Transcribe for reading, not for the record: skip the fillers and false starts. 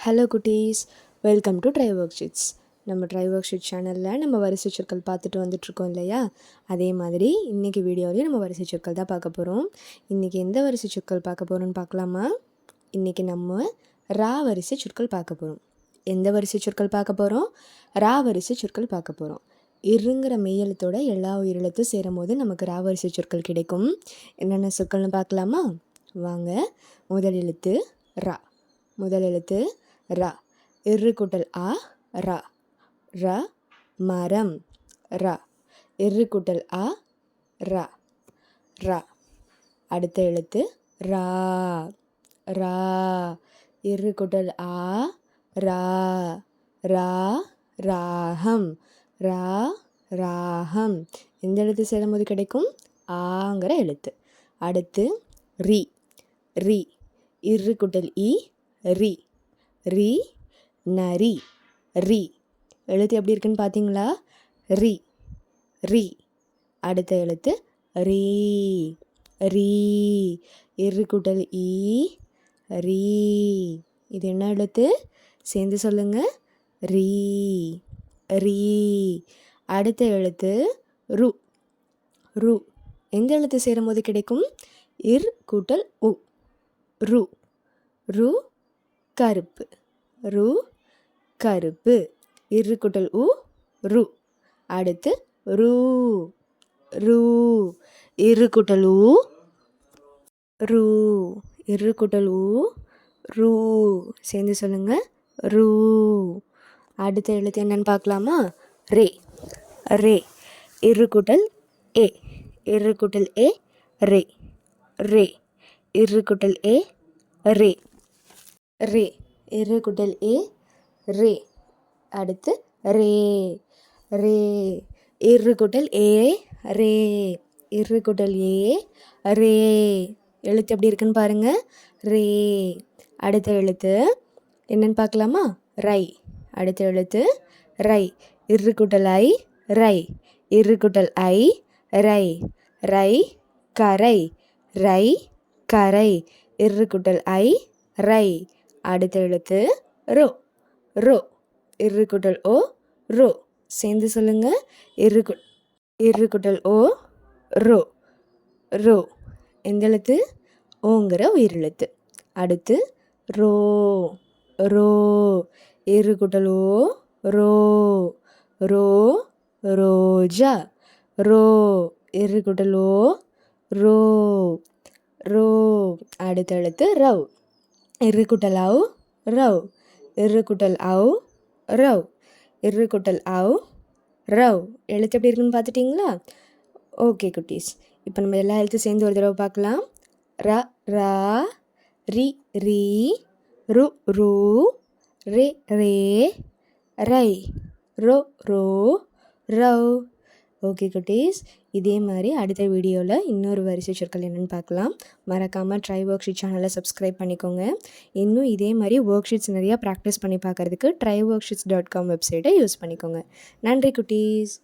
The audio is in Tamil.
ஹலோ குட்டீஸ், welcome to try work sheets. நம்ம ட்ரை ஒர்க் ஷீட் சேனலில் நம்ம வரிசை சொற்கள் பார்த்துட்டு வந்துட்ருக்கோம் இல்லையா? அதே மாதிரி இன்றைக்கி வீடியோலையும் நம்ம வரிசை சொற்கள் தான் பார்க்க போகிறோம். இன்றைக்கி எந்த வரிசை சொற்கள் பார்க்க போகிறோன்னு பார்க்கலாமா? இன்றைக்கி நம்ம ரா வரிசை சொற்கள் பார்க்க போகிறோம். எந்த வரிசை சொற்கள் பார்க்க போகிறோம்? ரா வரிசை சொற்கள் பார்க்க போகிறோம். இருங்கிற மெய்யெழுத்தோட எல்லா உயிரெழுத்தும் சேரும் போது நமக்கு ரா வரிசை சொற்கள் கிடைக்கும். என்னென்ன சொற்கள்னு பார்க்கலாமா? வாங்க. முதல் எழுத்து ரா. முதல் எழுத்து ரா. இரு கூட்டல் ஆ ரா. ர மரம் ரா. இரு கூட்டல் ஆ ரா. ரா. அடுத்த எழுத்து ரா. ரா. இரு கூட்டல் ஆ ரா. ரா ராகம். ரா ராகம். எந்த எழுத்து சேரும்போது கிடைக்கும்? ஆங்கிற எழுத்து. அடுத்து ரி. ரி. இரு கூட்டல் இ ரி. ரி நரி. ரி. எழுத்து எப்படி இருக்குன்னு பார்த்தீங்களா? ரி. ரி. அடுத்த எழுத்து ரீ. ரீ. இரு கூட்டல் ஈ ரீ. இது என்ன எழுத்து? சேர்ந்து சொல்லுங்க. ரீ. ரீ. அடுத்த எழுத்து ரு. ரு. எந்த எழுத்து சேரும்போது கிடைக்கும்? இர் கூட்டல் உ. ரு. ரு கருப்பு. ரு கருப்பு. இரு கூட்டல் உ ரு. அடுத்து ரூ. ரூ. இரு கூட்டல் உ ரூ. இரு கூட்டல் உ ரூ. சேர்ந்து சொல்லுங்க. ரூ. அடுத்த எழுத்து என்னன்னு பார்க்கலாமா? ரே. ரே. இரு கூட்டல் ஏ. இரு கூட்டல் ஏ ரே. ரே. இரு கூட்டல் ஏ ரே. ரே. இரு கூட்டல் ஏ ரே. அடுத்து ரே. ரே. இரு கூட்டல் ஏ ரே. இரு கூட்டல் ஏ ரே. எழுத்து எப்படி இருக்குன்னு பாருங்க. ரே. அடுத்த எழுத்து என்னன்னு பார்க்கலாமா? ரை. அடுத்த எழுத்து ரை. இரு கூட்டல் ஐ ரை. இரு கூட்டல் ஐ ரை. ரை கரை. ரை கரை. இரு கூட்டல் ஐ ரை. அடுத்த எழுத்து ரோ. ரோ. இரு கூட்டல் ஓ ரோ. சேர்ந்து சொல்லுங்க. இரு கூட்டல் ஓ ரோ. ரோ. எந்த எழுத்து? ஓங்கிற உயிரெழுத்து. அடுத்து ரோ. ரோ. இரு கூட்டல் ஓ ரோ. ரோ ரோஜா. ரோ. இரு கூட்டல் ஓ ரோ. ரோ. அடுத்த எழுத்து ரவ். இரு கூட்டல் அவ் ரவ். இரு கூட்டல் அவ் ரவ். இரு கூட்டல் அவ் ரவ். எழுத்து எப்படி இருக்குன்னு பார்த்துட்டிங்களா? ஓகே குட்டீஸ், இப்போ நம்ம எல்லா எழுத்து சேர்ந்து ஒரு தடவை பார்க்கலாம். ர ரா. ரி ரீ. ரு ரூ. ரே ரே. ரை. Row row ரவ். ஓகே குட்டீஸ், இதே மாதிரி அடுத்த வீடியோவில் இன்னொரு வரிசை சொற்கள் என்னென்னு பார்க்கலாம். மறக்காமல் ட்ரை ஒர்க் ஷீட் சேனலை சப்ஸ்கிரைப் பண்ணிக்கோங்க. இன்னும் இதே மாதிரி ஒர்க் ஷீட்ஸ் நிறையா ப்ராக்டிஸ் பண்ணி பார்க்குறதுக்கு tryworksheets.com வெப்சைட்டை யூஸ் பண்ணிக்கோங்க. நன்றி குட்டீஸ்.